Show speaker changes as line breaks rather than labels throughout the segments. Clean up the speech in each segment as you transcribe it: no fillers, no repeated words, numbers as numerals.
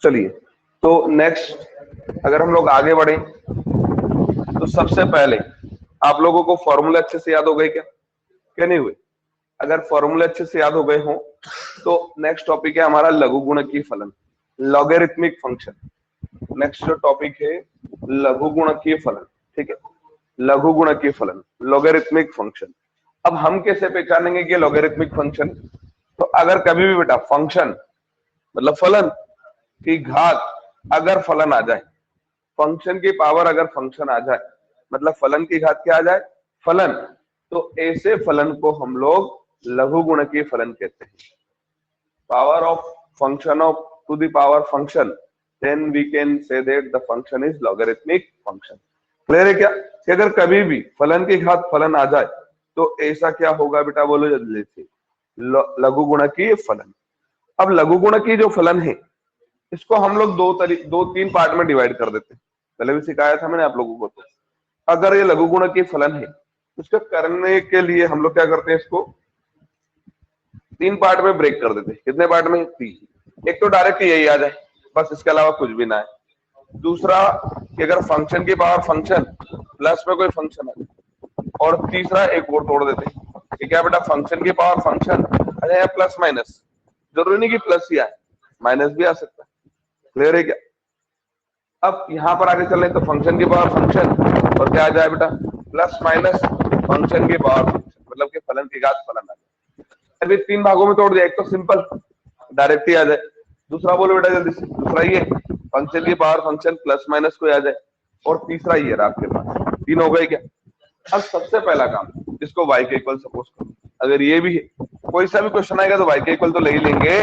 चलिए, तो नेक्स्ट अगर हम लोग आगे बढ़े तो सबसे पहले आप लोगों को फॉर्मूले अच्छे से याद हो गए क्या नहीं हुए? अगर फॉर्मूले अच्छे से याद हो गए हों तो नेक्स्ट टॉपिक है हमारा लघु गुणकीय फलन, लॉगरिथमिक फंक्शन। नेक्स्ट जो टॉपिक है लघु गुणकीय फलन, ठीक है, लघु गुणकीय फलन, लॉगरिथमिक फंक्शन। अब हम कैसे पहचानेंगे कि लॉगरिथमिक फंक्शन? तो अगर कभी भी बेटा फंक्शन मतलब फलन की घात अगर फलन आ जाए, फंक्शन की पावर अगर फंक्शन आ जाए, मतलब फलन की घात क्या आ जाए? फलन, तो ऐसे फलन को हम लोग लघु गुणकीय फलन कहते हैं। Power of function of to the power function, then we can say that the function is logarithmic function. Clear है क्या? कि अगर कभी भी फलन की घात फलन आ जाए तो ऐसा क्या होगा बेटा, बोलो जल्दी से, लघु गुणकीय फलन। अब लघु गुणकीय जो फलन है इसको हम लोग दो तीन पार्ट में डिवाइड कर देते हैं। पहले भी सिखाया था मैंने आप लोगों को। तो अगर ये लघु गुणकीय फलन है, उसका करने के लिए हम लोग क्या करते हैं, इसको तीन पार्ट में ब्रेक कर देते हैं। कितने पार्ट में? तीन। एक तो डायरेक्ट यही आ जाए, बस इसके अलावा कुछ भी ना है। दूसरा कि अगर फंक्शन की पावर फंक्शन प्लस में कोई फंक्शन है, और तीसरा एक और तोड़ देते हैं कि क्या बेटा, फंक्शन की पावर फंक्शन अरे प्लस माइनस, जरूरी नहीं कि प्लस ही आए, माइनस भी आ सकता है। क्लियर है क्या? अब यहां पर आगे चले तो फंक्शन की पावर फंक्शन और क्या आ जाए बेटा, प्लस माइनस फंक्शन की पावर फंक्शन, मतलब कि फलन की घात फलन आ जाए। अभी तीन भागों में तोड़ दिया, एक तो सिंपल डायरेक्ट ही आ जाए, दूसरा बोलो बेटा जल्दी से, दूसरा ये फंक्शन की पावर फंक्शन प्लस माइनस कोई आ जाए, और तीसरा ये रहा आपके पास। तीन हो गए क्या? अब सबसे पहला काम, इसको y के इक्वल सपोज करो। अगर ये भी है, कोई सा भी क्वेश्चन आएगा तो y के इक्वल तो ले ही लेंगे।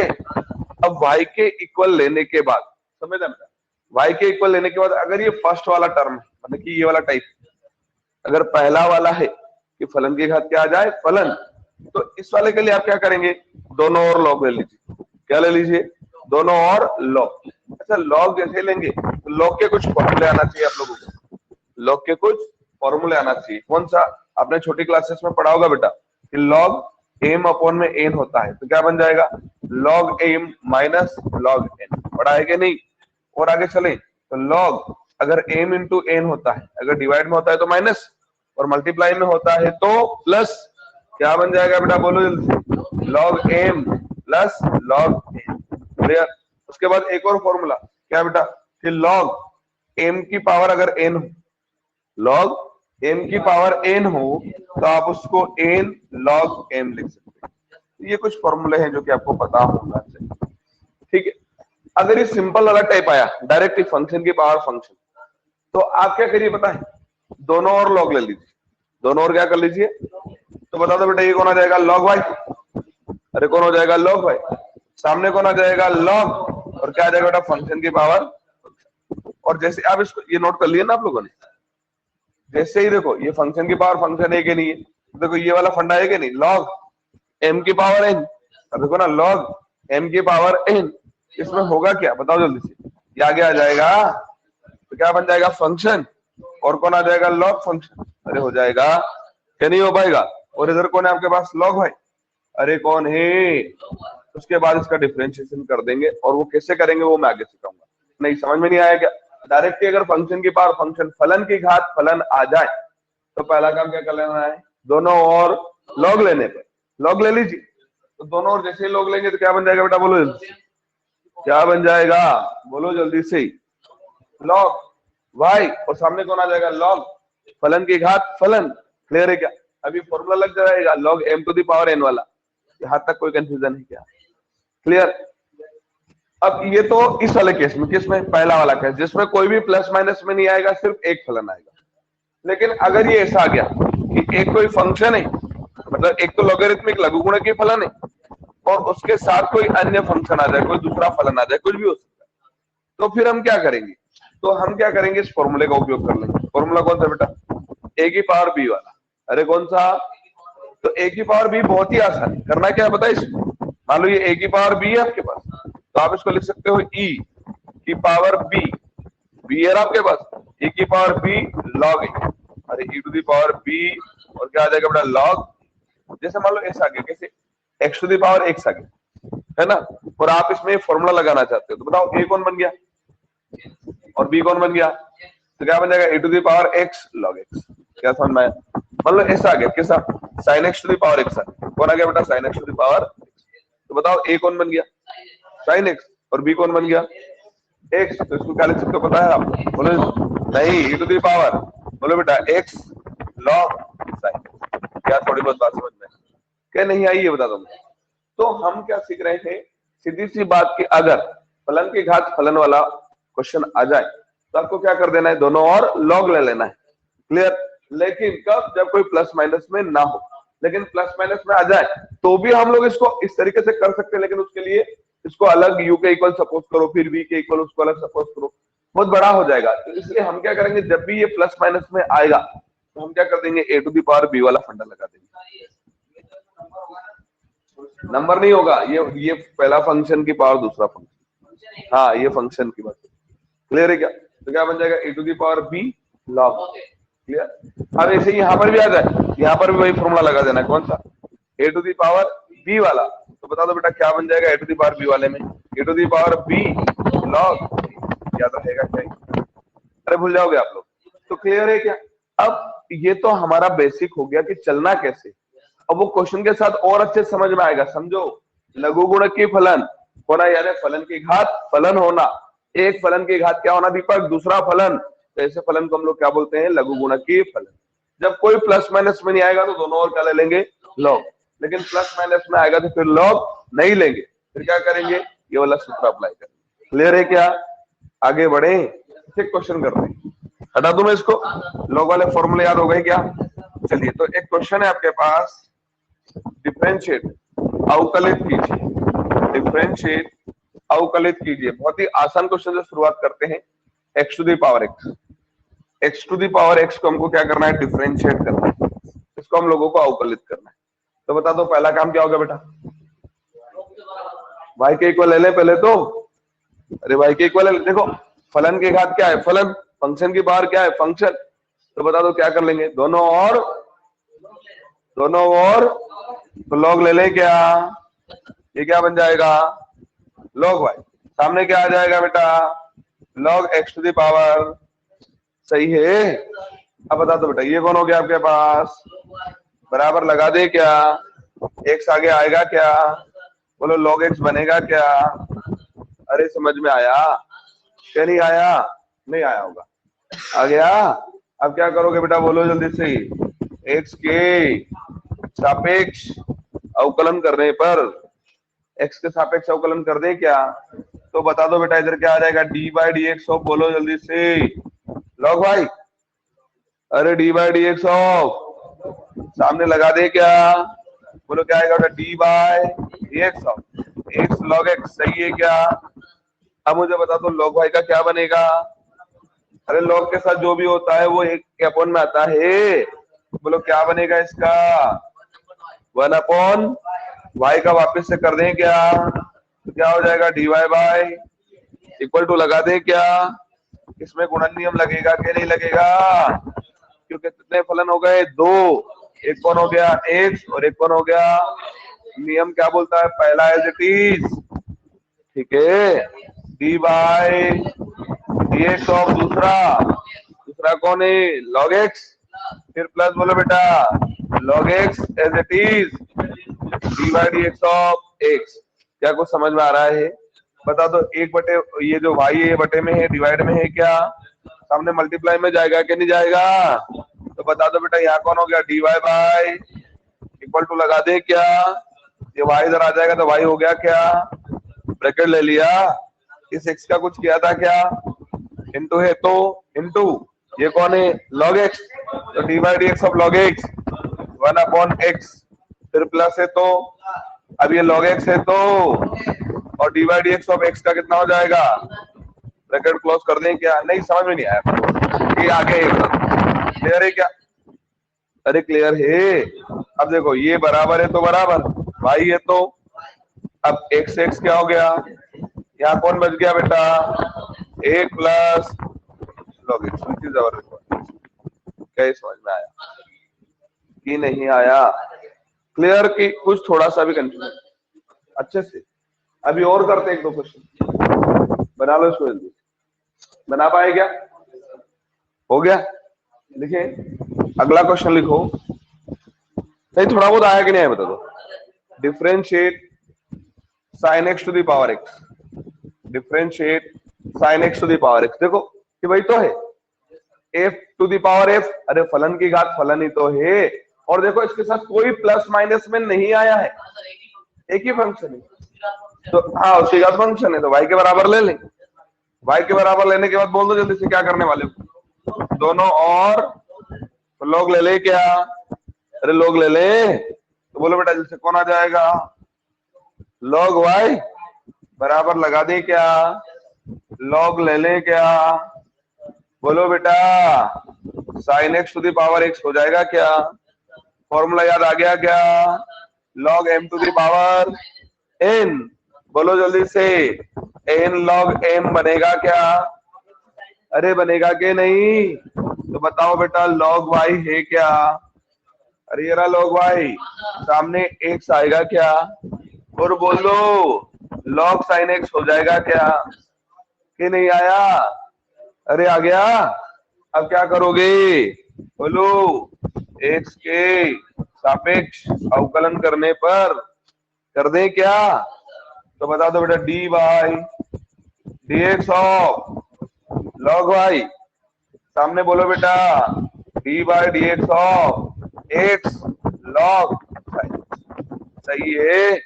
अब y के इक्वल लेने के बाद, समझ बेटा, y के इक्वल लेने के बाद अगर ये फर्स्ट वाला टर्म है, मतलब कि ये वाला टाइप, अगर पहला वाला है कि फलन की घात क्या आ जाए, फलन, तो इस वाले के लिए आप क्या करेंगे, दोनों और लॉग ले लीजिए। क्या ले लीजिए? दोनों और लॉग। अच्छा, लॉग जैसे लेंगे तो लॉग के कुछ फॉर्मूले आना चाहिए आप लोगों को, लॉग के कुछ फॉर्मूले आना चाहिए। कौन सा? आपने छोटी क्लासेस में पढ़ा होगा बेटा कि लॉग एम अपॉन में एन होता है, तो क्या बन जाएगा, log M minus log N. पढ़ा है कि नहीं? और आगे चलें तो लॉग अगर एम इंटू एन होता है, अगर डिवाइड में होता है तो माइनस, और मल्टीप्लाई में होता है तो प्लस। क्या बन जाएगा बेटा, बोलो जल्दी, log M plus log N. Clear? उसके बाद एक और फॉर्मूला क्या बेटा, कि लॉग एम की पावर अगर एन हो, लॉग एम की पावर एन हो तो आप उसको एन लॉग एम लिख सकते हैं। ये कुछ फॉर्मूले हैं जो कि आपको पता होना चाहिए, ठीक है। अगर ये सिंपल वाला टाइप आया, डायरेक्ट फंक्शन की पावर फंक्शन, तो आप क्या करिए पता है, दोनों और लॉग ले लीजिए, दोनों और क्या कर लीजिए, तो बता दो बेटा, ये कौन आ जाएगा, लॉग वाई, अरे कौन हो जाएगा, लॉग वाई, सामने कौन आ जाएगा, लॉग, और क्या आ जाएगा बेटा, फंक्शन की पावर। और जैसे आप इसको ये नोट कर लिए ना आप लोगों ने, जैसे ही देखो ये फंक्शन की पावर फंक्शन है कि नहीं है, देखो ये वाला फंडा है कि नहीं, लॉग एम की पावर एन, अब देखो ना लॉग एम की पावर एन, इसमें होगा क्या बताओ जल्दी से, ये आगे आ जाएगा तो क्या बन जाएगा, फंक्शन, और कौन आ जाएगा, लॉग फंक्शन। अरे हो जाएगा क्या, नहीं हो पाएगा? और इधर कौन है आपके पास, लॉग भाई, अरे कौन है? उसके बाद इसका डिफरेंशिएशन कर देंगे, और वो कैसे करेंगे वो मैं आगे सिखाऊंगा। नहीं समझ में नहीं आया क्या? डायरेक्टली अगर फंक्शन की पावर फंक्शन फलन की घात फलन आ जाए तो पहला काम क्या कर लेना है, दोनों और लॉग लेने पर, लॉग ले लीजिए, तो दोनों और जैसे ही लॉग लेंगे तो क्या बन जाएगा बेटा, बोलो जल्दी, क्या बन जाएगा, बोलो जल्दी से, लॉग वाई, और सामने कौन आ जाएगा, लॉग फलन की घात फलन। क्लियर है क्या? अभी फॉर्मूला लग जाएगा, log M to the power N वाला। यहां तक कोई कंफ्यूजन है क्या? क्लियर? अब ये तो इस वाले केस में, किसमें, पहला वाला केस, जिसमें कोई भी प्लस माइनस में नहीं आएगा, सिर्फ एक फलन आएगा। लेकिन अगर ये ऐसा आ गया कि एक कोई फंक्शन है, मतलब एक तो लॉगरिथमिक लघु गुणकीय फलन है, और उसके साथ कोई अन्य फंक्शन आ जाए, कोई दूसरा फलन आ जाए, कुछ भी हो सकता है, तो फिर हम क्या करेंगे, तो हम क्या करेंगे, इस फॉर्मूले का उपयोग कर लेंगे। फॉर्मूला कौन सा बेटा, ए की पावर बी वाला। अरे कौन सा? तो ए की पावर बी बहुत ही आसान है, करना क्या है बताइए इसमें, मान लो ये ए की पावर बी है आपके पास, तो आप इसको लिख सकते हो ई की पावर बी, बी है आपके पास, ए की पावर बी लॉग ए, अरे ई टू द पावर बी, और क्या आ जाएगा बेटा, लॉग, जैसे मान लो ऐसा आ गया, कैसे, x to the power x आ गया, है ना, और आप इसमें फॉर्मूला लगाना चाहते हो, तो बताओ ए कौन बन गया और बी कौन बन गया, तो क्या बन जाएगा a to the power x log x. क्या समझ में आया? मतलब ऐसा आ गया, कैसा, sine x to the power x कौन आ गया बेटा, sine x to the power. तो बताओ ए कौन बन गया, साइन एक्स, और बी कौन बन गया, एक्स। तो इसको क्या लिख सकते हो पता है आप, बोलो नहीं, e टू द पावर, बोलो बेटा एक्स लॉग साइन। क्या थोड़ी बहुत बात समझ में क्या नहीं आई, ये बता दो। तो हम क्या सीख रहे थे, सीधी सी बात की, अगर फलन की घात फलन वाला क्वेश्चन आ जाए तो आपको क्या कर देना है, दोनों और लॉग ले लेना है। क्लियर? लेकिन कब, जब कोई प्लस माइनस में ना हो। लेकिन प्लस माइनस में आ जाए तो भी हम लोग इसको इस तरीके से कर सकते हैं, लेकिन उसके लिए इसको अलग u के इक्वल सपोज करो, फिर v के इक्वल उसको अलग सपोज करो, बहुत बड़ा हो जाएगा। तो इसलिए हम क्या करेंगे, जब भी ये प्लस माइनस में आएगा तो हम क्या कर देंगे, ए टू द पावर बी वाला फंडा लगा देंगे। नंबर नहीं होगा, ये पहला फंक्शन की पावर दूसरा फंक्शन, हाँ ये फंक्शन की बात। क्लियर है क्या? तो क्या बन जाएगा, a to the power b log. Clear? अब ऐसे यहाँ पर भी आ जाए, यहाँ पर भी वही फॉर्मूला लगा देना, कौन सा, a to the power b वाला। तो बता दो बेटा क्या बन जाएगा, a to the power b वाले में a to the power b log. याद रहेगा क्या? अरे भूल जाओगे आप लोग? तो क्लियर है क्या? अब ये तो हमारा बेसिक हो गया कि चलना कैसे। अब वो क्वेश्चन के साथ और अच्छे समझ में आएगा। समझो, लघु गुणक की फलन होना, यानी फलन की घात फलन होना। एक फलन की घात क्या होना दीपक, दूसरा फलन। तो ऐसे फलन को हम लोग क्या बोलते हैं, लघु गुणक की फलन। जब कोई प्लस माइनस में नहीं आएगा तो दोनों और क्या ले लेंगे, लॉग। लेकिन प्लस माइनस में आएगा तो फिर लॉग नहीं लेंगे, फिर क्या करेंगे, ये वाला सूत्र अप्लाई करेंगे। क्लियर है क्या? आगे बढ़े, क्वेश्चन कर रहे हैं, हटा दूं मैं इसको, लॉग वाले फॉर्मूले याद हो गए क्या? चलिए, तो एक क्वेश्चन है आपके पास, डिफरेंशिएट अवकलित कीजिए, डिफरेंशिएट अवकलित कीजिए। बहुत ही आसान क्वेश्चन से शुरुआत करते हैं। X to the power x, x to the power x को हमको क्या करना है, डिफरेंशिएट करना है, इसको हम लोगों को अवकलित करना है। तो बता दो पहला काम क्या होगा बेटा, y के इक्वल ले लें पहले तो। अरे y के इक्वल देखो, फलन की घात क्या है, फलन, फंक्शन की पावर क्या है, फंक्शन। तो बता दो क्या कर लेंगे, दोनों और तो लॉग ले लें क्या, ये क्या बन जाएगा, लॉग y। सामने क्या आ जाएगा बेटा, log x to the power. सही है? अब बता दो बेटा ये कौन हो गया आपके पास, बराबर लगा दे क्या, x आगे आएगा क्या, बोलो log x बनेगा क्या? अरे समझ में आया क्या, नहीं आया? नहीं आया होगा, आ गया। अब क्या करोगे बेटा, बोलो जल्दी से, x के सापेक्ष अवकलन करने पर, x के सापेक्ष अवकलन कर दे क्या? तो बता दो बेटा इधर क्या आ जाएगा, D by d x of, बोलो जल्दी से, लॉग भाई, अरे d by d x of, सामने लगा दे क्या, बोलो क्या आएगा बेटा, d by d x of x log x. सही है क्या? अब मुझे बता दो लॉग भाई का क्या बनेगा, अरे लॉग के साथ जो भी होता है वो एक के अपॉन में आता है, बोलो क्या बनेगा इसका, 1 अपॉन वाई का वापस से कर दें क्या, तो क्या हो जाएगा, d y by equal to लगा दें क्या, इसमें गुणन नियम लगेगा कि नहीं लगेगा, क्योंकि कितने फलन हो गए, दो, एक कौन हो गया एक्स और एक कौन हो गया, नियम क्या बोलता है, पहला एज इट इज, ठीक है, d by d x of, दूसरा कौन है, लॉग एक्स, फिर प्लस बोलो बेटा log x as it is, d by d x of x. क्या कुछ समझ में आ रहा है? बता दो, एक बटे ये जो y है ये बटे में है, डिवाइड में है क्या, सामने मल्टीप्लाई में जाएगा कि नहीं जाएगा? तो बता दो बेटा यहाँ कौन हो गया, d y by equal to लगा दे क्या, ये y इधर आ जाएगा तो y हो गया क्या, ब्रैकेट ले लिया, इस x का कुछ किया था क्या, इनटू है तो इनटू ये कौन है, log x, तो D by d x of log x 1 upon x, फिर प्लस है तो, अब ये log x है तो, और D by d x of x का कितना हो जाएगा, ब्रैकेट क्लोज कर दें क्या? नहीं समझ में नहीं आया, ये आगे क्लियर है क्या? अरे क्लियर है। अब देखो ये बराबर है तो बराबर, y है तो, अब x x क्या हो गया, यहाँ कौन बच गया बेटा, एक प्लस log x, क्या ये समझ में आया कि नहीं आया? क्लियर? की कुछ थोड़ा सा भी कंफ्यूजन अच्छे से? अभी और करते हैं, एक दो क्वेश्चन बना लो इसको जल्दी। बना पाए क्या? हो गया? देखिए अगला क्वेश्चन लिखो। नहीं थोड़ा बहुत आया कि नहीं आया बता दो। Differentiate sine x to the power x, differentiate sine x to the power x. देखो कि वही तो है, f to the power f, अरे फलन की घात फलन ही तो है। और देखो इसके साथ कोई प्लस माइनस में नहीं आया है, एक ही फंक्शन है तो हाँ उसकी घात फंक्शन है, तो y के बराबर ले लें। y के बराबर लेने के बाद बोल दो जल्दी से क्या करने वाले हो। दोनों और तो लोग ले ले क्या? अरे लोग ले ले तो बोलो बेटा जल्दी से कौन आ जाएगा? log y बराबर लगा दे क्या? log ले ले क्या? बोलो बेटा sine x to the power x हो जाएगा क्या? फॉर्मूला याद आ गया क्या? log m to the power n, बोलो जल्दी से n log m बनेगा क्या? अरे बनेगा के नहीं? तो बताओ बेटा log y है क्या? अरे ये रहा log y, सामने x आएगा क्या? और बोलो log sin x हो जाएगा क्या? कि नहीं आया? अरे आ गया। अब क्या करोगे? बोलो x के सापेक्ष अवकलन करने पर कर दें क्या? तो बता दो बेटा dy dx of log y, सामने बोलो बेटा dy dx of x log y। सही है।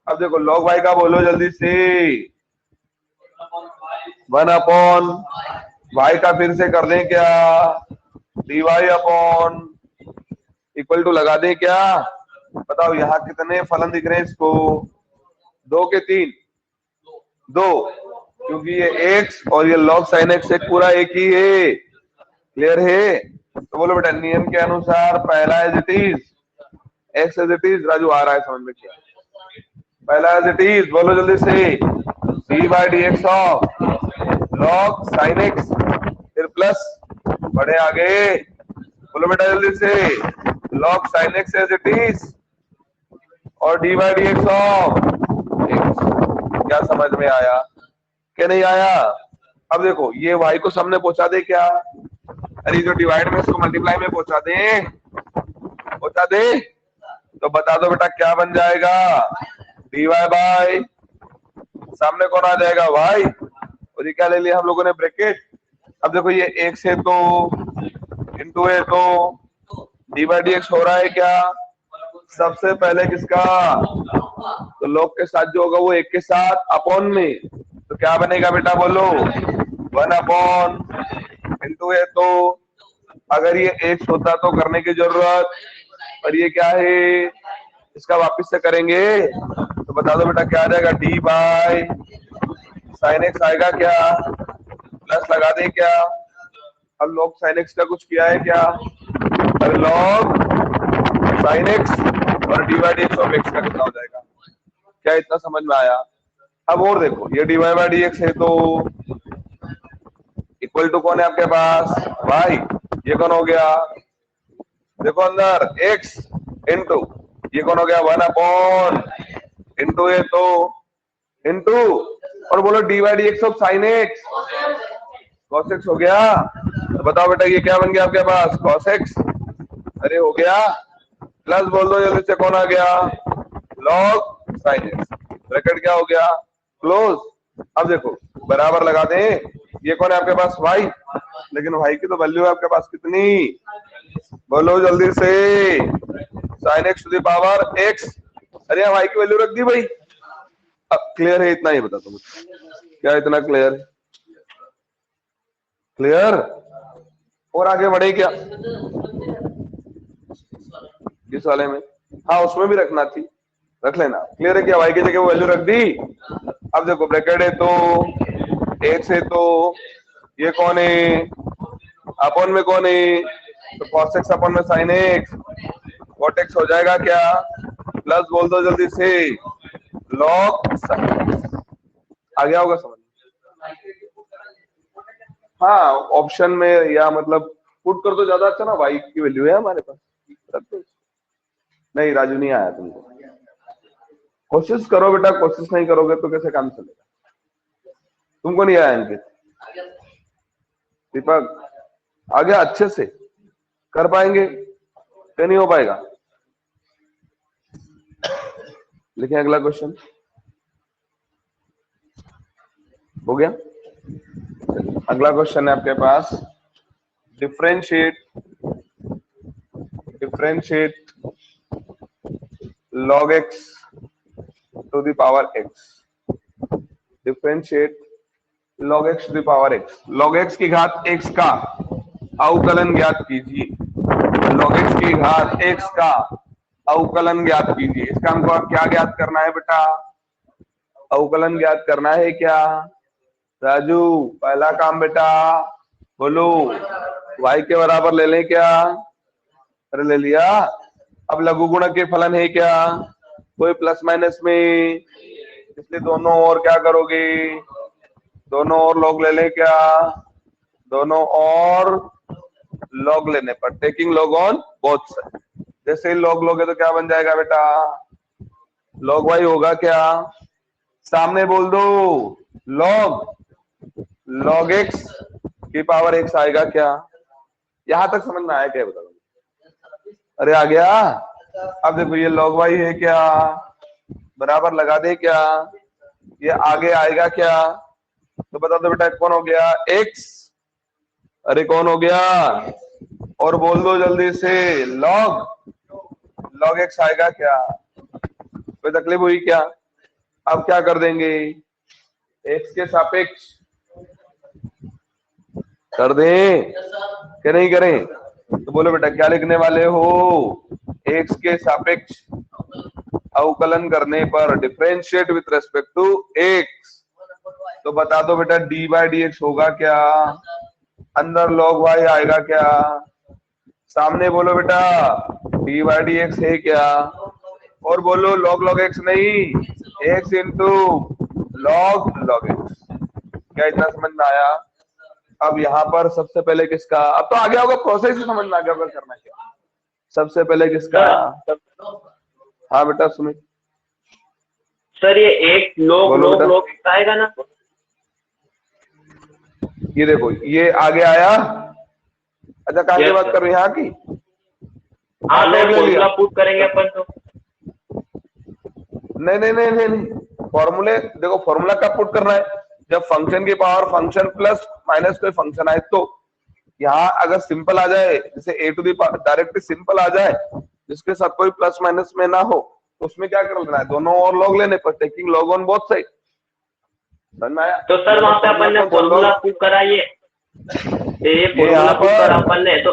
अब देखो log y का बोलो जल्दी से 1/y का फिर से कर दें क्या? dy अपॉन इक्वल टू लगा दें क्या? बताओ यहाँ कितने फलन दिख रहे हैं इसको? 2 के 3? 2, क्योंकि ये x और ये log sin x एक पूरा एक ही है। क्लियर है? तो बोलो बेटा नियम के अनुसार पहला as it is, x as it is, Raju आ रहा है समझ में क्या? पहला एज इट इज बोलो जल्दी से dy dx of log sin x, फिर प्लस बड़े आगे बोलो बेटा जल्दी से log sin x as it is और dy dx ऑफ x। क्या समझ में आया कि नहीं आया? अब देखो ये y को सामने पहुंचा दे क्या? अरे जो डिवाइड में इसको मल्टीप्लाई में पहुंचा दे तो बता दो बेटा क्या बन जाएगा? dy बाय सामने कौन आ जाएगा? y, और ये क्या ले लिया हम लोगों ने? ब्रैकेट। अब देखो ये x है तो इंटू है तो dy dx हो रहा है क्या? सबसे पहले किसका? तो log के साथ जो होगा वो एक के साथ अपॉन में, तो क्या बनेगा बेटा बोलो? 1 अपॉन इंटू है तो अगर ये x होता तो करने की जरूरत, और ये क्या है? इसका वापस से करेंगे तो बता दो बेटा क्या आ जाएगा? डी बाय साइन एक्स आएगा क्या? प्लस लगा दे क्या? अब log साइन एक्स का कुछ किया है क्या? अब log साइन एक्स और D by d x of x का कितना हो जाएगा? क्या इतना समझ में आया? अब और देखो ये d y by d x है तो इक्वल टू कौन है आपके पास? y, ये कौन हो गया? देखो अंदर x इंटू ये कौन हो गया? 1 अपॉन इंटू है तो इंटू और बोलो d y d x of sine x cos x हो गया। तो बताओ बेटा ये क्या बन गया आपके पास? Cos x. अरे हो गया। प्लस बोल दो जल्दी से कौन आ गया? लॉग साइन एक्स, ब्रैकेट क्या हो गया? क्लोज। अब देखो बराबर लगा दें, ये कौन है आपके पास? y, लेकिन y की तो वैल्यू है आपके पास कितनी? बोलो जल्दी से sine x to the power x। अरे y की वैल्यू रख दी भाई। अब क्लियर है? इतना ही बता दो मुझे, क्या इतना क्लियर? क्लियर? और आगे बढ़े क्या इस वाले में? हाँ उसमें भी रखना थी, रख लेना। क्लियर है क्या? y की जगह वो वैल्यू रख दी। अब देखो ब्रैकेट है तो x है तो ये कौन है? अपॉन में कौन है? तो cos x अपॉन में sin x, cot x हो जाएगा क्या? प्लस बोल दो जल्दी से log sin x। आ गया होगा समझ? हाँ ऑप्शन में या मतलब पुट कर दो ज्यादा अच्छा ना, y की वैल्यू है हमारे पास, रख दो। नहीं राजू नहीं आया तुमको, कोशिश करो बेटा, कोशिश नहीं करोगे तो कैसे काम चलेगा। तुमको नहीं आया अंकित? दीपक आ गया? अच्छे से कर पाएंगे क्या? नहीं हो पाएगा? लिखें अगला क्वेश्चन। हो गया? अगला क्वेश्चन है आपके पास, differentiate log x to the power x। Differentiate log x to the power x। log x की घात x का अवकलन ज्ञात कीजिए। log x की घात x का अवकलन ज्ञात कीजिए। इसका हमको क्या ज्ञात करना है बेटा? अवकलन ज्ञात करना है क्या? राजू पहला काम बेटा बोलो, y के बराबर ले लें क्या? अरे ले लिया। अब लघु गुणक के फलन है क्या? कोई प्लस माइनस में, इसलिए दोनों ओर क्या करोगे? दोनों ओर लॉग ले लें क्या? दोनों ओर लॉग लेने पर taking log on both side. जैसे ही लॉग लोगे तो क्या बन जाएगा बेटा? लॉग वाई होगा क्या? सामने बोल दो, लॉग एक्स की पावर एक्स आएगा क्या? यहां तक समझ में आया क्या बता? अरे आ गया। अब देखो ये log y है क्या? बराबर लगा दे क्या? ये आगे आएगा क्या? तो बता दो बेटा कौन हो गया? x। अरे कौन हो गया? और बोल दो जल्दी से, log x आएगा क्या? कोई तकलीफ हुई क्या? अब क्या कर देंगे? x के सापेक्ष कर दें क्या नहीं करें? तो बोलो बेटा क्या लिखने वाले हो? x के सापेक्ष अवकलन करने पर differentiate with respect to x। तो बता दो बेटा dy dx होगा क्या? अंदर log y आएगा क्या? सामने बोलो बेटा dy dx है क्या? और बोलो log x नहीं, x इंटू log x। क्या इतना समझ में आया? अब यहाँ पर सबसे पहले किसका, अब तो आ गया होगा, प्रोसेस ही समझ में आ गया होगा करना क्या। सबसे पहले किसका? हाँ बेटा सुमित।
सर ये एक लोग आएगा ना?
ये देखो ये आगे आया। अच्छा कहाँ की बात कर रहे हैं? यहाँ की?
हाँ फॉर्मूला पुट करेंगे अपन तो।
नहीं, फॉर्मूले देखो, फॉर्मूला कब पुट करना है? जब फंक्शन की पावर फंक्शन प्लस माइनस कोई फंक्शन आए। तो यहाँ अगर सिंपल आ जाए, जैसे a to the power direct simple आ जाए जिसके साथ कोई प्लस माइनस में ना हो, तो उसमें क्या कर लेना है? दोनों और लॉग लेने पर taking log on both side.
तो सर वहां पे अपन ने फॉर्मूला पुट कराइए, ये फॉर्मूला पुट करा अपन ने, तो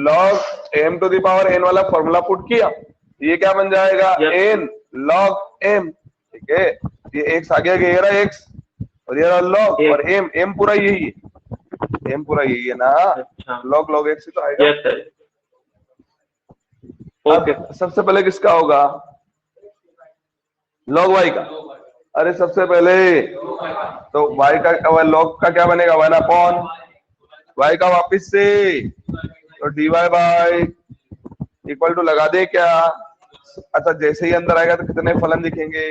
log m to the power n वाला फॉर्मूला पुट किया, ये क्या बन जाएगा? n log m। ठीक है, ये x आ गया, ये रहा x और ये रहा log, और m पूरा यही है, m पूरा यही है ना। अच्छा। log x ही तो आएगा।
Yes sir. ओके।
सबसे पहले किसका होगा? log y का। अरे सबसे पहले तो y का, log का क्या बनेगा? 1 y का वापिस से, तो dy बाय इक्वल टू लगा दे क्या? अच्छा जैसे ही अंदर आएगा तो कितने फलन दिखेंगे?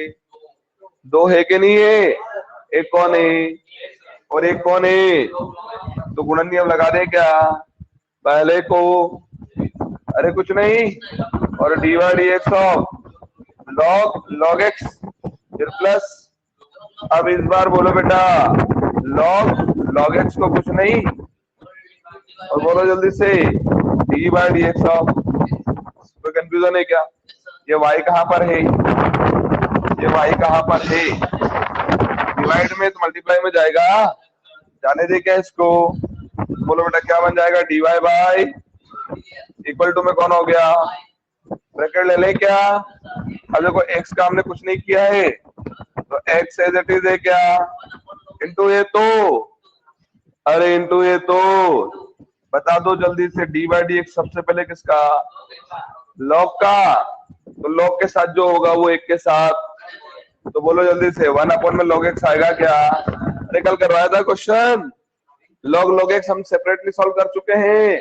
2 है कि नहीं है? एक कौन है और एक कौन है? तो गुणन नियम लगा दे क्या पहले को? अरे कुछ नहीं, और dy dx of log x फिर प्लस। अब इस बार बोलो बेटा log x को कुछ नहीं, और बोलो जल्दी से dy dx ऑफ। कोई कंफ्यूजन है क्या? ये y कहाँ पर है? ये y कहाँ पर है? डिवाइड में तो मल्टीप्लाई में जाएगा, जाने दे क्या इसको। बोलो बेटा क्या बन जाएगा? dy बाय इक्वल टू में कौन हो गया? ब्रैकेट ले ले क्या? अब देखो x का हमने कुछ नहीं किया है, तो x एज इट इज है क्या? इंटू ये तो, अरे इंटू ये तो, बता दो जल्दी से dy dx सबसे पहले किसका? log का। तो log के साथ जो होगा वो एक के साथ, तो बोलो जल्दी से 1 में log x आएगा क्या? अरे कल करवाया था क्वेश्चन, log x हम सेपरेटली सॉल्व कर चुके हैं।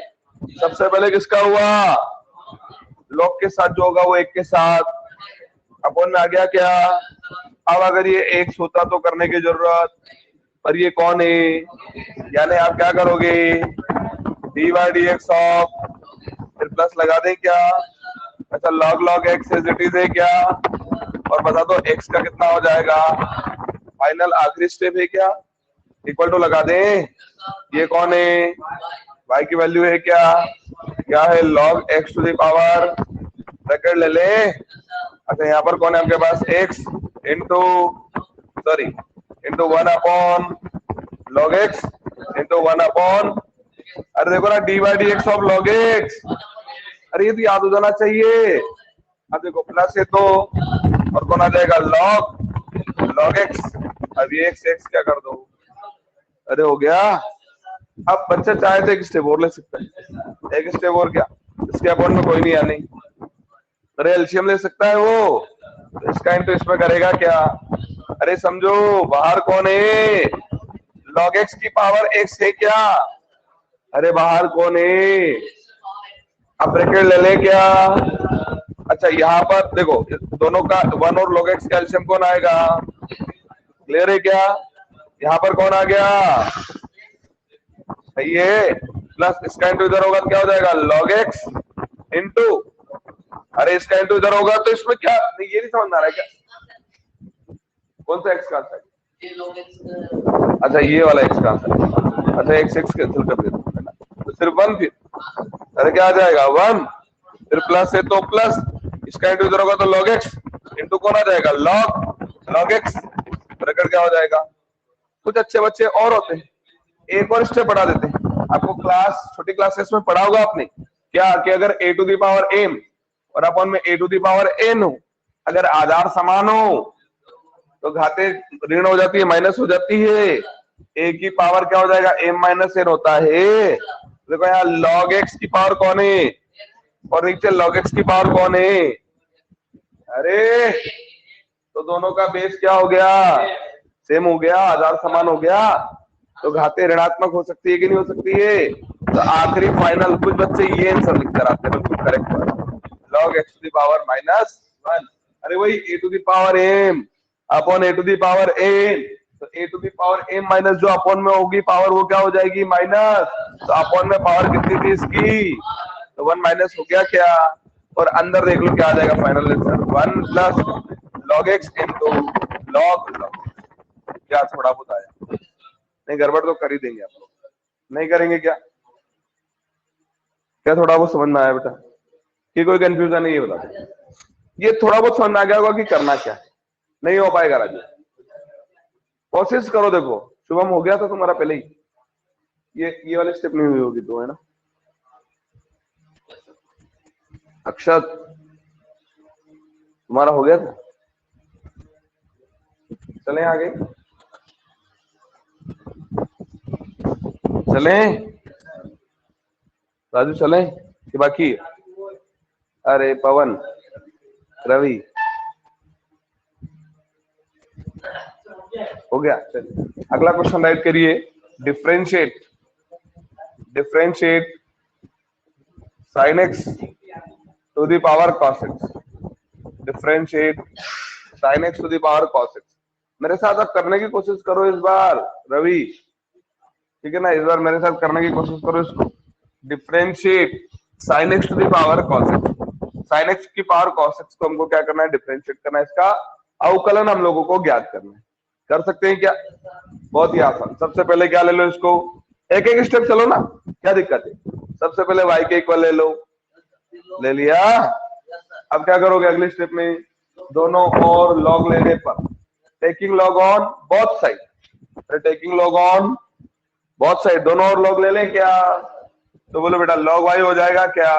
सबसे पहले किसका हुआ? log के साथ जो होगा वो एक के साथ, अपन में आ गया क्या। अब अगर ये x होता तो करने की जरूरत, पर ये कौन है, यानी आप क्या करोगे, d by d x of, फिर प्लस लगा दें क्या। अच्छा log log x as it is है क्या, और बता दो x का कितना हो जाएगा। फाइनल आखिरी स्टेप है क्या, इक्वल टू लगा दें। ये कौन है, y की वैल्यू है क्या, क्या है log x to the power, bracket ले ले। अच्छा यहाँ पर कौन है आपके पास, x into sorry into 1 upon log x into 1 upon, अरे देखो ना d by d x of log x, अरे ये तो याद हो जाना चाहिए। अब देखो प्लस है तो, और कौन आ जाएगा log x, अब ये x क्या कर दो, अरे हो गया। अब बच्चा चाहे तो एक स्टेप और ले सकता है, एक स्टेप और क्या, इसके अकाउंट में कोई नहीं आने, अरे एलसीएम ले सकता है वो, तो इसका इंटू इसमें करेगा क्या। अरे समझो बाहर कौन है, log x की पावर x है क्या, अरे बाहर कौन है, अब ब्रैकेट ले ले क्या। अच्छा यहाँ पर देखो दोनों का 1 और log x का एलसीएम कौन आएगा, क्लियर है क्या। यहाँ पर कौन आ गया, सही है, प्लस इसका इंटू इधर होगा तो क्या हो जाएगा log x इंटू, अरे इसका इंटू इधर होगा तो इसमें क्या, नहीं ये नहीं समझ में आ रहा है क्या, कौन सा x का आंसर है, अच्छा ये वाला x का आंसर है, अच्छा x कैंसिल कर देते हैं तो सिर्फ 1, फिर अरे क्या आ जाएगा 1, फिर प्लस है तो प्लस, इसका इंटू इधर होगा तो log x इंटू कौन आ जाएगा log x, ब्रैकेट क्या हो जाएगा। कुछ अच्छे बच्चे और होते हैं, एक और स्टेप बढ़ा देते हैं, आपको क्लास छोटी क्लासेस में पढ़ा होगा आपने क्या, कि अगर a to the power m और अपन में a to the power n हो, अगर आधार समान हो तो घाते ऋण हो जाती है, माइनस हो जाती है, a की पावर क्या हो जाएगा m माइनस n होता है। देखो यहाँ log x की पावर कौन है और नीचे log x की पावर कौन है, अरे तो दोनों का बेस क्या हो गया, सेम हो गया, आधार समान हो गया, तो घाते ऋणात्मक हो सकती है कि नहीं हो सकती है। तो आखिरी फाइनल कुछ बच्चे ये आंसर लिख कर आते हैं, बिल्कुल correct, log x to the power -1, अरे वही a to the power m upon a to the power n, तो a to the power m minus जो अपॉन में होगी पावर वो क्या हो जाएगी माइनस, तो अपॉन में पावर कितनी थी इसकी, तो 1 माइनस हो गया क्या, और अंदर देख लो क्या आ जाएगा final answer 1 plus log x into log, क्या थोड़ा बहुत आया, नहीं गड़बड़ तो कर ही देंगे आप लोग, नहीं करेंगे क्या, क्या थोड़ा बहुत समझ में आया बेटा, कि कोई कंफ्यूजन नहीं है बता दो, ये थोड़ा बहुत समझ में आ गया होगा कि करना क्या है, नहीं हो पाएगा राजू, कोशिश करो। देखो शुभम हो गया था तुम्हारा पहले ही, ये वाली स्टेप नहीं हुई होगी तो, है ना। अक्षत तुम्हारा हो गया था, चलें आगे, चलें राजू, चलें कि बाकी, अरे पवन रवि हो गया, चलिए अगला क्वेश्चन राइट करिए, differentiate sin x to the power cos x, differentiate sin x to the power cos x, मेरे साथ आप करने की कोशिश करो इस बार रवि, ठीक है ना, इस बार मेरे साथ करने की कोशिश करो इसको, differentiate sin x to the power cos x, sin x की पावर cos x को हमको क्या करना है, डिफरेंशिएट करना है, इसका अवकलन हम लोगों को ज्ञात करना है, कर सकते हैं क्या, बहुत ही आसान। सबसे पहले क्या ले लो इसको, एक एक स्टेप चलो ना, क्या दिक्कत है, सबसे पहले y के इक्वल ले लो, ले लिया, अब क्या करोगे अगले स्टेप में, दोनों और लॉग लेने पर taking log on both side, taking log on both side, दोनों और लॉग ले लें क्या, तो बोलो बेटा log y हो जाएगा क्या,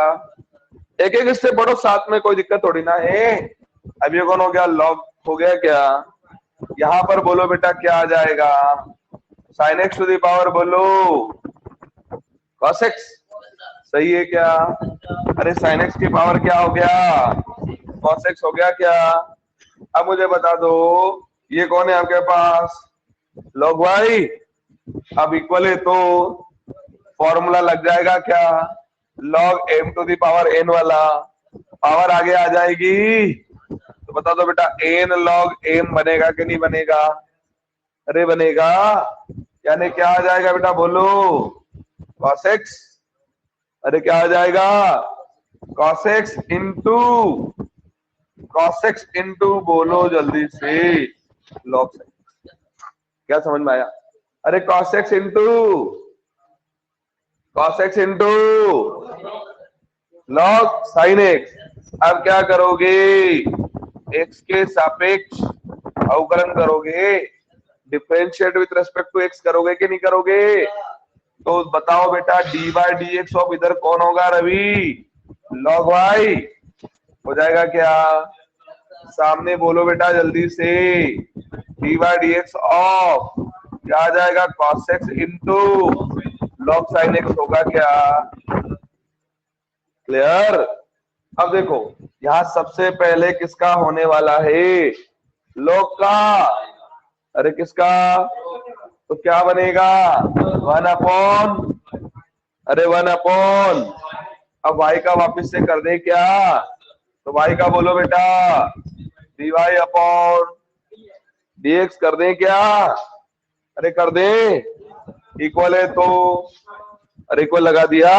एक एक स्टेप बढ़ो साथ में, कोई दिक्कत थोड़ी ना है। अब ये कौन हो गया, log हो गया क्या, यहां पर बोलो बेटा क्या आ जाएगा, sin x to the power बोलो cos x, सही है क्या, अरे sin x की पावर क्या हो गया cos x हो गया क्या। अब मुझे बता दो ये कौन है आपके पास, log y, अब इक्वल है तो फॉर्मूला लग जाएगा क्या, log m to the power n वाला, पावर आगे आ जाएगी तो बता दो बेटा एन लॉग एम बनेगा कि नहीं बनेगा? अरे बनेगा। यानी क्या आ जाएगा बेटा बोलो? cos x। अरे क्या आ जाएगा? cos x इंटू बोलो जल्दी से log sin। क्या समझ में आया? अरे cos x into log sin x। अब क्या करोगे? x के सापेक्ष अवकलन करोगे, differentiate with respect to x करोगे कि नहीं करोगे? तो बताओ बेटा d by d x of इधर कौन होगा रवि? log y हो जाएगा क्या? सामने बोलो बेटा जल्दी से। D by d x of क्या आ जाएगा? cos x into log sin x होगा क्या? क्लियर? अब देखो यहां सबसे पहले किसका होने वाला है? log का। अरे किसका? तो क्या बनेगा? 1 अपॉन, अरे 1 अपॉन, अब y का वापिस से कर दे क्या? तो y का बोलो बेटा dy अपॉन dx कर दे क्या? अरे कर दे। इक्वल है तो, अरे इक्वल लगा दिया।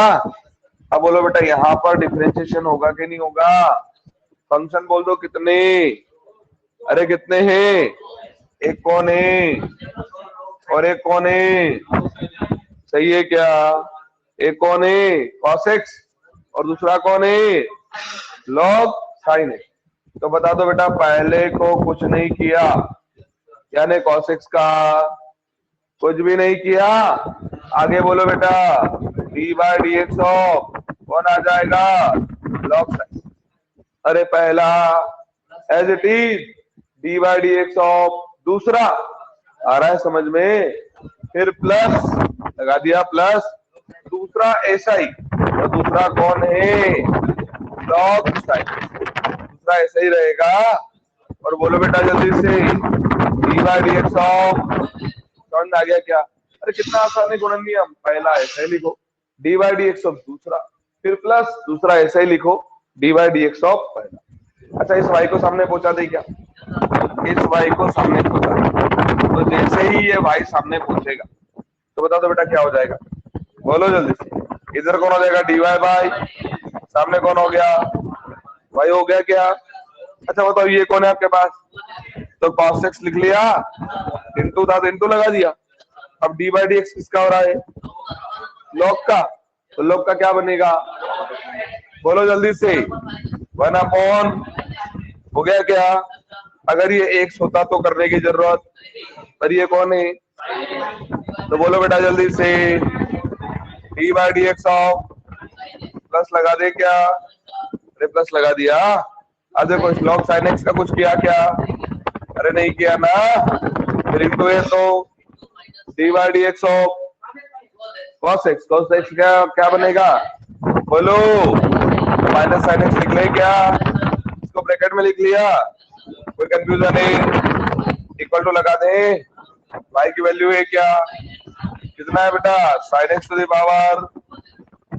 अब बोलो बेटा यहाँ पर डिफरेंशिएशन होगा कि नहीं होगा? फंक्शन बोल दो कितने? अरे कितने हैं? एक कौन है और एक कौन है? सही है क्या? एक कौन है? cos x और दूसरा कौन है? log sin x। तो बता दो बेटा पहले को कुछ नहीं किया, यानी cos x का कुछ भी नहीं किया। आगे बोलो बेटा d by d x of कौन आ जाएगा? log sin। अरे पहला as it is d by d x of, दूसरा आ रहा है समझ में? फिर प्लस लगा दिया प्लस, दूसरा ऐसा ही, और दूसरा कौन है? log sin। दूसरा ऐसा ही रहेगा। और बोलो बेटा जल्दी से D by d x of, समझ आ गया क्या? अरे कितना आसान है गुणन नियम। पहला ऐसा ही लिखो D by d x of दूसरा, फिर प्लस दूसरा ऐसा ही लिखो D by d x of पहला। अच्छा इस y को सामने पहुंचा दे क्या? इस y को सामने पहुंचा दे। तो जैसे ही ये y सामने पहुंचेगा तो बता दो बेटा क्या हो जाएगा? बोलो जल्दी से। इधर कौन हो जाएगा? dy बाई, सामने कौन हो गया? y हो गया क्या? अच्छा बताओ ये कौन है आपके पास? तो cos x लिख लिया, इंटू था तो इंटू लगा दिया। अब डी बाई डी एक्स किसका हो रहा है? log का। तो log का क्या बनेगा? बोलो जल्दी से। 1 अपॉन, हो गया क्या? अगर ये x होता तो करने की जरूरत, पर ये कौन है? तो बोलो बेटा जल्दी से D by d x of, plus लगा दे क्या? अरे प्लस लगा दिया। अब देखो इस log sin x का कुछ किया क्या? अरे नहीं किया ना। फिर इंटू है तो D by d x of cos x, cos x क्या बनेगा? बोलो माइनस sin x लिख ले क्या? इसको ब्रैकेट में लिख लिया, कोई कंफ्यूजन है? इक्वल टू लगा दे, y की वैल्यू है क्या? कितना है बेटा? sin x to the power,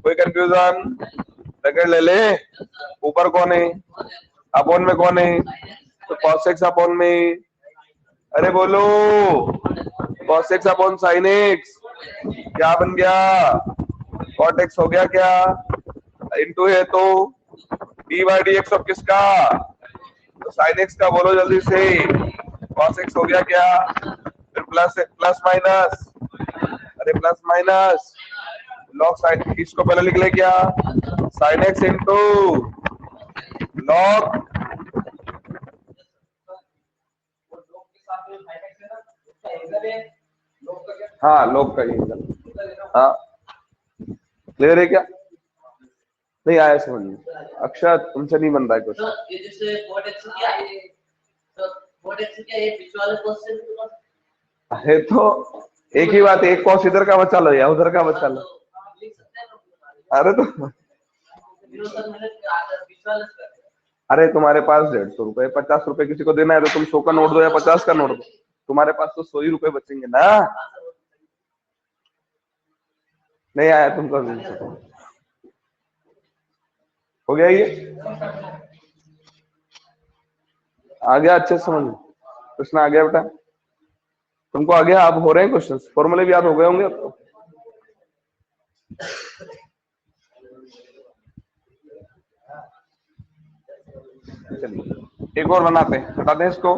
कोई कंफ्यूजन? ब्रैकेट ले ले। ऊपर कौन है? अपॉन में कौन है? तो cos x अपॉन में, अरे बोलो cos x upon sin x क्या बन गया? cot x हो गया क्या? इंटू है तो D by d x of किसका? तो sin x का बोलो जल्दी से। cos x हो गया क्या? फिर प्लस प्लस माइनस, अरे प्लस माइनस log sin, इसको पहले लिख ले क्या? sin x इंटू log, हाँ log का एंगल। हाँ क्लियर है क्या? नहीं आया समझ में? अक्षर तुमसे नहीं बन रहा है कुछ। अरे तो एक ही बात है, एक कॉस इधर का बचा लो या उधर का बचा लो। अरे तो अरे तुम्हारे पास 150 रुपए, 50 रुपए किसी को देना है तो तुम 100 का नोट दो या 50 का नोट दो, तुम्हारे पास तो 100 ही रुपए बचेंगे ना। नहीं आया तुमको? हो गया ये? आ गया अच्छे से समझ में? प्रश्न आ गया बेटा तुमको? आ गया? अब हो रहे हैं क्वेश्चन, फॉर्मूले भी याद हो गए होंगे अब तो। चलिए एक और बनाते हैं, बताते हैं इसको।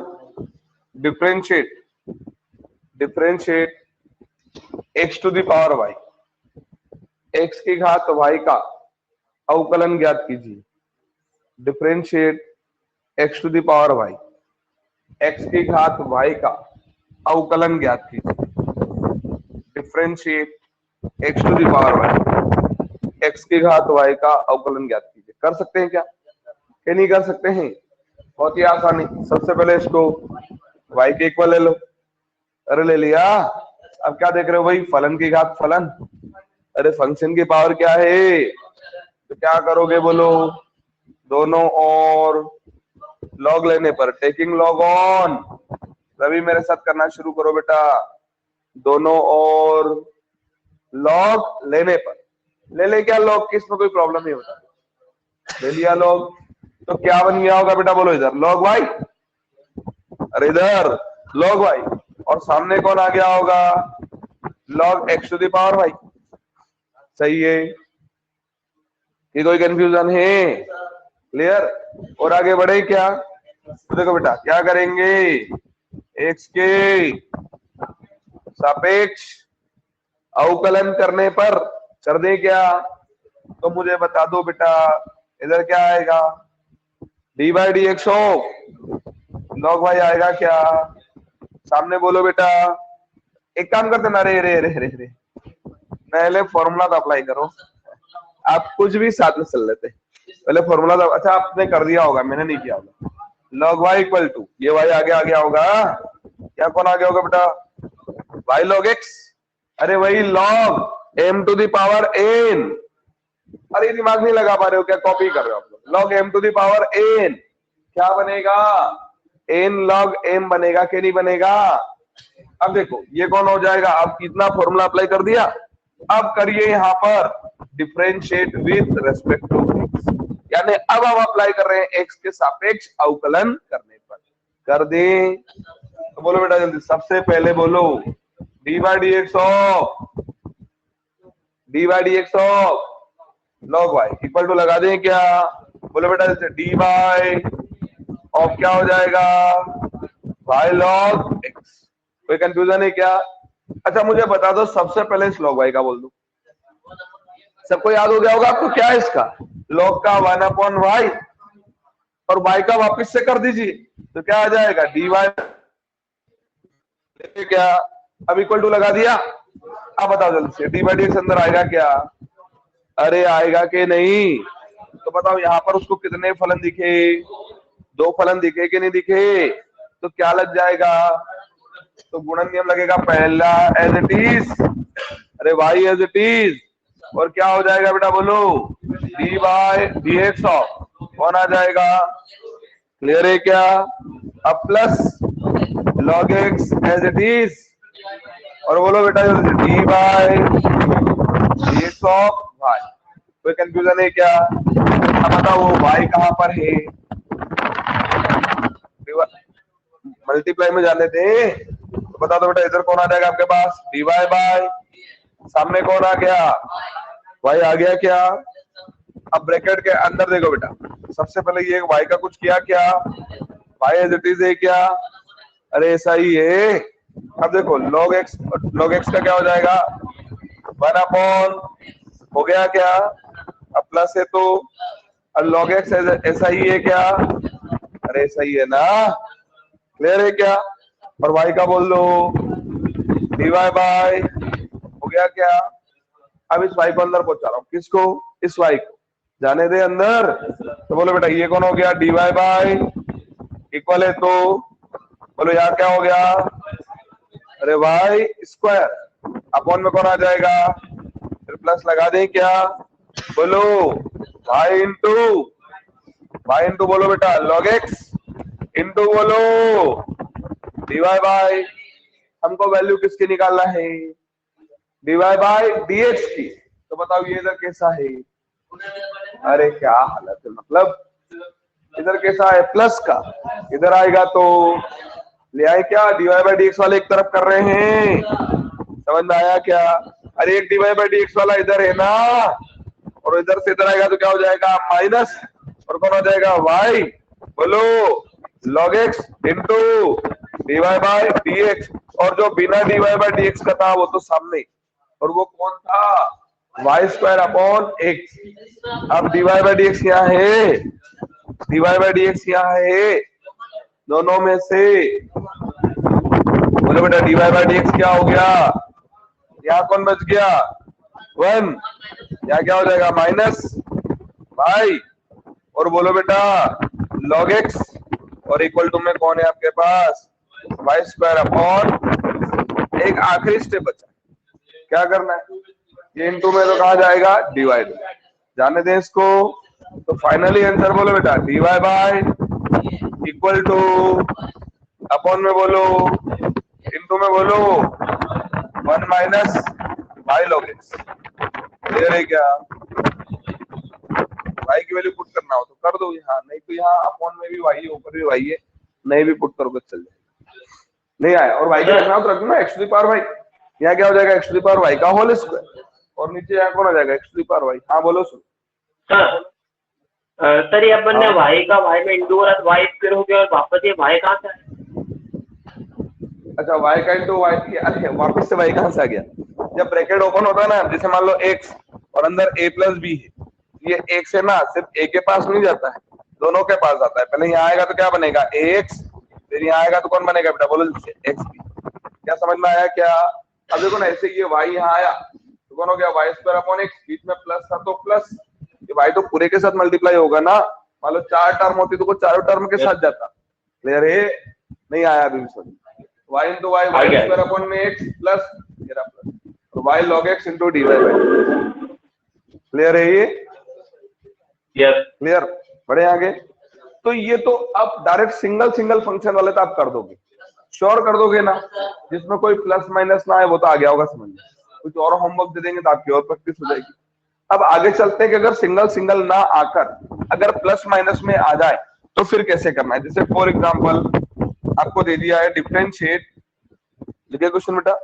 Differentiate x to the power y, x की घात y का अवकलन ज्ञात कीजिए। Differentiate x to the power y, x की घात y का अवकलन ज्ञात कीजिए। Differentiate x to the power y, x की घात y का अवकलन ज्ञात कीजिए। कर सकते हैं क्या? क्या नहीं कर सकते हैं? बहुत ही आसानी। सबसे पहले इसको y के इक्वल ले लो। अरे ले लिया। अब क्या देख रहे हो भाई? फलन की घात फलन। अरे फंक्शन की पावर क्या है? तो क्या करोगे बोलो? दोनों और लॉग लेने पर, टेकिंग लॉग ऑन। रवि मेरे साथ करना शुरू करो बेटा। दोनों और लॉग लेने पर, ले ले क्या लॉग की, इसमें कोई प्रॉब्लम नहीं होता। ले लिया लॉग, तो क्या बन गया होगा बेटा बोलो? इधर लॉग वाई, अरे इधर लॉग वाई, और सामने कौन आ गया होगा? Log x to the power y. सही है कि कोई कंफ्यूजन है? क्लियर? और आगे बढ़े क्या? तो देखो बेटा क्या करेंगे, एक्स के सापेक्ष अवकलन करने पर कर दे क्या? तो मुझे बता दो बेटा, इधर क्या आएगा? डी बाई डी एक्स हो लॉग वाई आएगा क्या? सामने बोलो बेटा। एक काम करते ना, रे रे रे रे रे पहले फॉर्मूला तो अप्लाई करो। आप कुछ भी साथ में चल लेते, पहले फॉर्मूला तो, अच्छा आपने कर दिया होगा, मैंने नहीं किया होगा। लॉग वाई इक्वल टू, ये वाई आगे आ गया होगा, क्या कौन आ गया होगा बेटा? Y log x. अरे वही log M to the power n. अरे दिमाग नहीं लगा पा रहे हो क्या? कॉपी कर रहे हो आप लोग। Log M to the power n क्या बनेगा? एन लॉग एम बनेगा कि नहीं बनेगा? अब देखो ये कौन हो जाएगा? अब कितना फॉर्मूला अप्लाई कर दिया। अब करिए यहाँ पर differentiate with respect to x, यानी अब हम अप्लाई कर रहे हैं एक्स के सापेक्ष अवकलन करने पर। कर दे तो बोलो बेटा जल्दी। सबसे पहले बोलो d by d x of log y equal to लगा दें क्या? बोलो बेटा जैसे डी बाई ऑफ क्या हो जाएगा? Y log x. कोई कंफ्यूजन है क्या? अच्छा मुझे बता दो सबसे पहले इस लॉग वाई का बोल दो। सबको याद हो गया होगा आपको क्या है इसका? लॉग का 1/y और y का वापस से कर दीजिए तो क्या आ जाएगा? D y. क्या अब इक्वल टू लगा दिया? अब बताओ जल्दी से डी बाई डी एक्स अंदर आएगा क्या? अरे आएगा कि नहीं? तो बताओ यहाँ पर उसको कितने फलन दिखे? दो फलन दिखे कि नहीं दिखे? तो क्या लग जाएगा? तो गुणन नियम लगेगा पहला एज इट इज, अरे वाई एज इट इज, और क्या हो जाएगा बेटा बोलो? D by d x of कौन आ जाएगा? क्लियर है क्या? अब plus log x as it is, और बोलो बेटा d by d x of y. कोई कंफ्यूजन है क्या? अब बताओ वो वाई कहां पर है? मल्टीप्लाई में जाने थे तो बता दो बेटा इधर कौन आ जाएगा आपके पास? डी वाई बाई, सामने कौन आ गया? वाई आ गया क्या? अब ब्रैकेट के अंदर देखो बेटा, सबसे पहले ये वाई का कुछ किया क्या? वाई एज इट इज है क्या? अरे ऐसा ही है। अब देखो लॉग एक्स का क्या हो जाएगा? 1/, हो गया क्या? अब प्लस है तो, और लॉग एक्स ऐसा ही है क्या? अरे ऐसा ही है ना? क्लियर है क्या? और वाई का बोल दो डी वाई बाई, हो गया क्या? अब इस वाई को अंदर पहुंचा रहा हूं। किसको? इस वाई को जाने दे अंदर। तो बोलो बेटा ये कौन हो गया? डी वाई बाई इक्वल है तो बोलो यार क्या हो गया? अरे वाई स्क्वायर अपॉन में कौन आ जाएगा? फिर प्लस लगा दें क्या? बोलो वाई इंटू बोलो बेटा लॉग एक्स इंटू बोलो डी वाई बाई। हमको वैल्यू किसकी निकालना है? D y by d x की। तो बताओ ये इधर कैसा है? अरे क्या हालत है, मतलब इधर कैसा है प्लस का, इधर आएगा तो ले आए क्या, डीवाई बाई डी एक्स वाले एक तरफ कर रहे हैं, समझ में आया क्या? अरे एक डीवाई बाई डी एक्स वाला इधर है ना, और इधर से इधर आएगा तो क्या हो जाएगा माइनस, और कौन हो जाएगा वाई, बोलो log x into d y by d x, और जो बिना डीवाई बाई डी एक्स का था वो तो सामने, और वो कौन था वाई स्क्वायर अपॉन एक्स। अब डीवाई बाई डी एक्स यहाँ है, डीवाई बाई डी एक्स यहाँ है, दोनों में से बोलो बेटा डीवाई बाई डी एक्स क्या हो गया, यहाँ कौन बच गया 1, यहाँ क्या हो जाएगा माइनस वाई, और बोलो बेटा लॉग एक्स, और इक्वल टू में कौन है आपके पास वाई स्क्वायर अपॉन, एक आखिरी स्टेप बचा, क्या करना है, ये इनटू में तो कहा जाएगा डिवाइड, जाने दें इसको। तो फाइनली आंसर बोलो बेटा d y by equal to upon में बोलो इनटू में बोलो 1 minus y log x, clear है क्या? वाई की वैल्यू पुट करना हो तो कर दो यहाँ, नहीं तो यहाँ अपॉन में भी वाई है ऊपर भी वाई है, नहीं भी पुट करोगे चल जाएगा। नहीं आया और वाई का रखना हो तो रख दो ना x to the power y, यहाँ क्या हो जाएगा x to the power y का होल स्क्वायर, और नीचे यहाँ कौन आ जाएगा x to the power y. हाँ बोलो सुन
सर ये अपन ने वाई का वाई में इंटू और वाई स्क्वायर हो गया, और वापस ये वाई कहाँ से आया?
अच्छा वाई का इंटू वाई, अरे वापस से वाई कहाँ से आ गया, जब ब्रैकेट ओपन होता है ना, जैसे मान लो एक्स और अंदर ए प्लस बी है, ये एक से ना सिर्फ ए के पास नहीं जाता है, दोनों के पास जाता है। पहले यहाँ आएगा तो क्या बनेगा एक्स, फिर यहाँ आएगा तो कौन बनेगा बेटा बोलो एक्स बी, क्या समझ में आया क्या? अब देखो ना ऐसे ये वाई यहाँ आया तो कौन हो गया वाई स्क्वायर अपॉन एक्स, बीच में प्लस था तो प्लस, ये वाई तो पूरे के साथ मल्टीप्लाई होगा ना, मान लो 4 टर्म होती तो वो चारों टर्म के साथ जाता, क्लियर है? नहीं आया अभी भी समझ, y into y y square upon में एक्स प्लस मेरा प्लस, और y log x into d y by, clear है ये? क्लियर, बढ़े आगे। तो ये तो अब डायरेक्ट सिंगल सिंगल फंक्शन वाले तो आप कर दोगे, श्योर कर दोगे ना, जिसमें कोई प्लस माइनस ना है वो तो आ गया होगा समझ में, कुछ और होमवर्क दे देंगे तो आपकी और प्रैक्टिस हो जाएगी। अब आगे चलते हैं कि अगर सिंगल सिंगल ना आकर अगर प्लस माइनस में आ जाए तो फिर कैसे करना है। जैसे फॉर एग्जांपल आपको दे दिया है डिफरेंशिएट, लिखिए क्वेश्चन बेटा,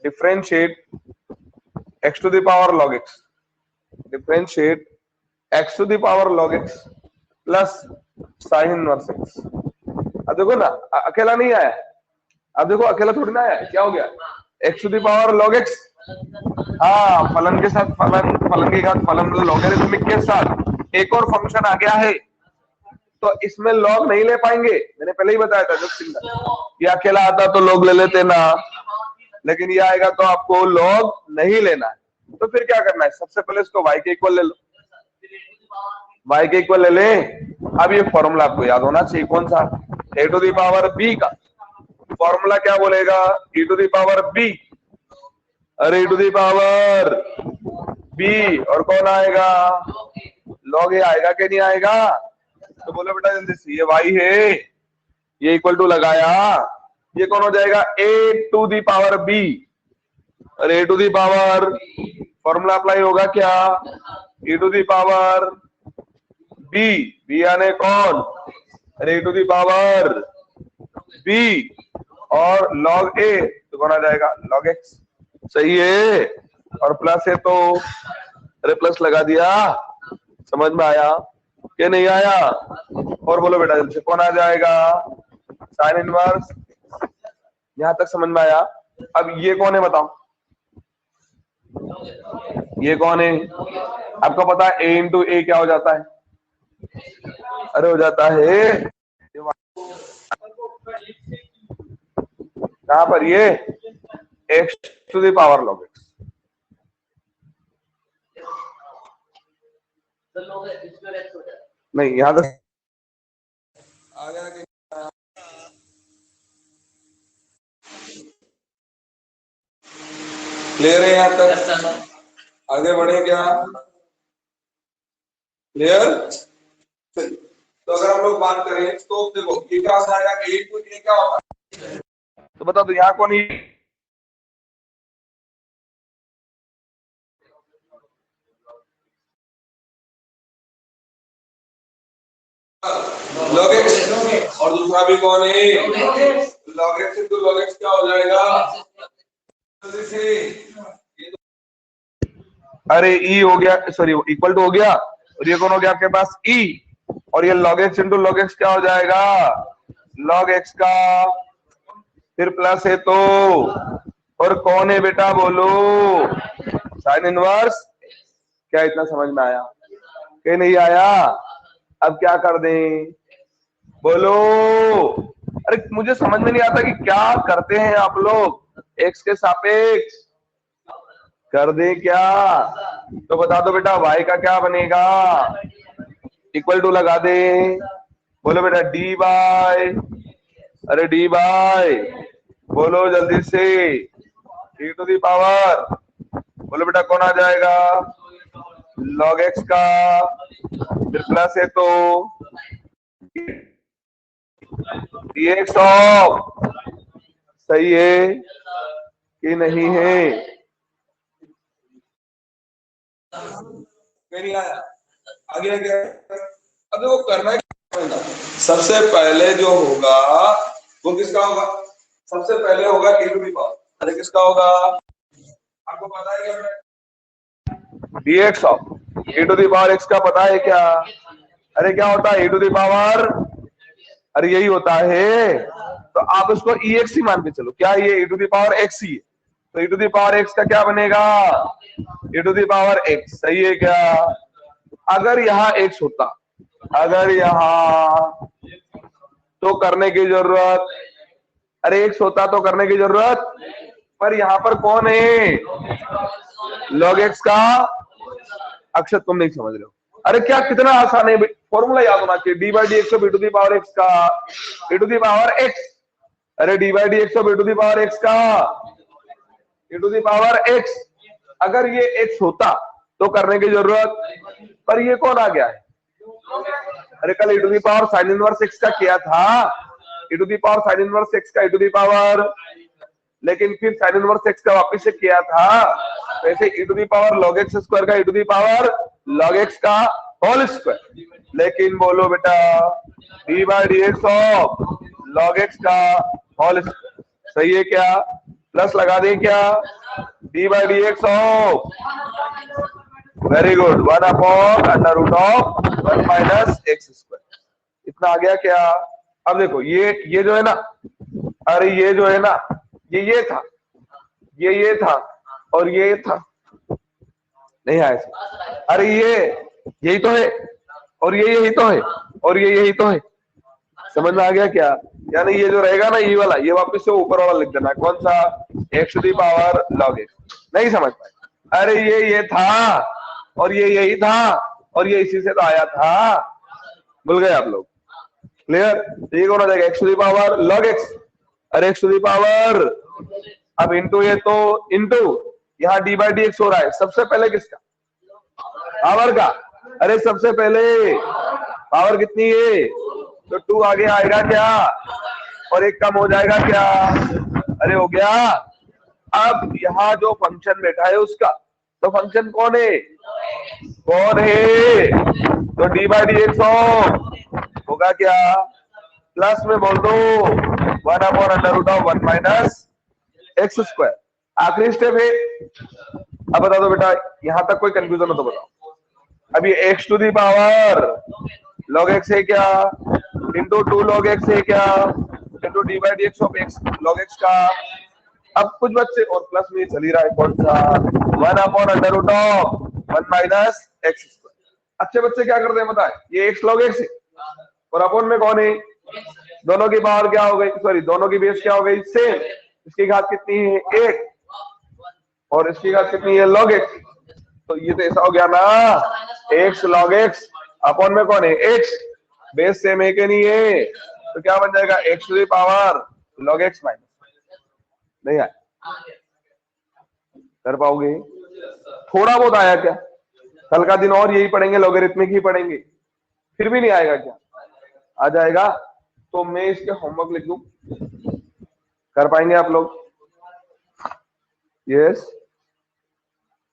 differentiate x to the power log x, differentiate x to the power log x plus sine inverse x. अब देखो ना अकेला नहीं आया, अब देखो अकेला थोड़ी ना आया, क्या हो गया x to the power log x, हाँ फलन के साथ फलन, फलन के साथ फलन मतलब लॉगरिथमिक के साथ एक और फंक्शन आ गया है, तो इसमें लॉग नहीं ले पाएंगे, मैंने पहले ही बताया था जब सिंगल ये अकेला आता तो लॉग ले लेते ना, लेकिन ये आएगा तो आपको लॉग नहीं लेना है, तो फिर क्या करना है, सबसे पहले इसको y के इक्वल ले लो, y के इक्वल ले लें। अब ये फॉर्मूला आपको याद होना चाहिए, कौन सा, a to the power b का फॉर्मूला क्या बोलेगा, e to the power b, अरे e to the power b, और कौन आएगा लॉग ए आएगा कि नहीं आएगा, तो बोलो बेटा जल्दी से, ये y है, ये इक्वल टू लगाया, ये कौन हो जाएगा a to the power b, अरे a to the power formula apply होगा क्या, e to the power b, b आने कौन, अरे e to the power b, और log a तो कौन आ जाएगा log x, सही है, और प्लस है तो अरे प्लस लगा दिया, समझ में आया कि नहीं आया? और बोलो बेटा जल्दी से कौन आ जाएगा साइन इनवर्स, यहां तक समझ में आया? अब ये कौन है बताओ, ये कौन है, आपको पता है a इंटू ए क्या हो जाता है, अरे हो जाता है कहां पर, ये x to the power log x, नहीं यहां तक आ गया कि क्लियर है? यहां तक आगे बढ़े क्या, क्लियर? तो अगर हम लोग बात करें तो देखो ये क्या हो जाएगा, a इंटू ए क्या होता है, तो बता दो यहाँ कौन ही और दूसरा भी कौन है, log x into log x क्या हो जाएगा, अरे e हो गया, सॉरी इक्वल टू हो गया, और ये कौन हो गया आपके पास e, और ये log x into log x क्या हो जाएगा, log x का, फिर प्लस है तो, और कौन है बेटा बोलो, साइन इनवर्स। क्या इतना समझ में आया कि नहीं आया? अब क्या कर दें बोलो? अरे मुझे समझ में नहीं आता कि क्या करते हैं आप लोग, x के सापेक्ष कर दें क्या? तो बता दो बेटा y का क्या बनेगा, इक्वल टू लगा दे, बोलो बेटा डी बाय, अरे डी बाय, बोलो जल्दी से, e टू दी पावर, बोलो बेटा कौन आ जाएगा, log x का, फिर प्लस है तो dx ऑफ, सही है कि नहीं है? नहीं आया, आगे क्या? अब देखो करना है, सबसे पहले जो होगा वो किसका होगा, सबसे पहले होगा e टू दी पावर, अरे किसका होगा आपको पता है क्या, dx of e to the power x का पता है क्या? अरे क्या होता है e टू दी पावर, अरे यही होता है, तो आप उसको ex ही मान के चलो, क्या ये e to the power x ही है, तो e to the power x का क्या बनेगा, e to the power x, सही है क्या? अगर यहाँ x होता, अगर यहाँ, तो करने की जरूरत, अरे x होता तो करने की जरूरत, पर यहाँ पर कौन है, log x का, अक्षर तुम नहीं समझ रहे हो, अरे क्या कितना आसान है, फॉर्मूला याद होना चाहिए, d by d x of e to the power x का, e to the power x, अरे d by d x of e to the power x का, e to the power x, अगर ये x होता तो करने की जरूरत, पर ये कौन आ गया है, अरे कल e to the power sine inverse x का किया था, e to the power sine inverse x का e टू दी पावर, लेकिन फिर साइन इनवर्स x का वापस से किया था, वैसे e to the power log x square का e to the power log x का होल स्क्वायर, लेकिन बोलो बेटा d by d x of log x का होल स्क्वायर, सही है क्या? प्लस लगा दें क्या, d by d x of, very good, 1 upon under root of 1 minus x square, इतना आ गया क्या? अब देखो ये जो है ना, अरे ये जो है ना, ये था, ये था, और ये था, नहीं आया, अरे ये यही तो है, और ये यही तो है, और ये यही तो है, समझ में आ गया क्या? यानी ये जो रहेगा ना ये वाला, ये वापस से ऊपर वाला लिख देना, कौन सा, x to the power log x, नहीं समझ पाए, अरे ये था, और ये यही था, और ये इसी से तो आया था, भूल गए आप लोग, क्लियर? तो ये कौन हो जाएगा, x to the power log x, अरे x टू दी पावर, अब इंटू ये तो इंटू, यहाँ डी बाई डी एक्स हो रहा है, सबसे पहले किसका, पावर का, अरे सबसे पहले पावर कितनी है, तो 2 आगे आएगा क्या, और एक कम हो जाएगा क्या, अरे हो गया। अब यहाँ जो फंक्शन बैठा है उसका, तो फंक्शन कौन है, तो डी बाई डी एक्स होगा क्या, प्लस में बोल दो 1 upon under root of 1 minus x square, आखिरी स्टेप है। अब बता दो बेटा, यहां तक कोई कंफ्यूजन हो तो बताओ, अभी x to the power log x है क्या, इंटू 2 log x है क्या, into D by d x of x log x का, अब कुछ बच्चे और प्लस में चल ही रहा है, कौन सा, 1 upon under root of 1 minus x square. अच्छे बच्चे क्या करते हैं बताए, ये x log x है, और अपॉन में कौन है, दोनों की पावर क्या हो गई, सॉरी दोनों की बेस क्या हो गई, सेम, इसकी घात कितनी है 1, और इसकी घात कितनी है log x, तो ये तो ऐसा हो गया ना, x log x, अपॉन में कौन है x, बेस सेम है कि नहीं है, तो क्या बन जाएगा x to the power log x minus, नहीं आया, कर पाओगे, थोड़ा बहुत आया क्या, कल का दिन और यही पढ़ेंगे, लॉगरिथमिक ही पढ़ेंगे, फिर भी नहीं आएगा क्या, आ जाएगा, तो मैं इसके होमवर्क लिख दूं, कर पाएंगे आप लोग, यस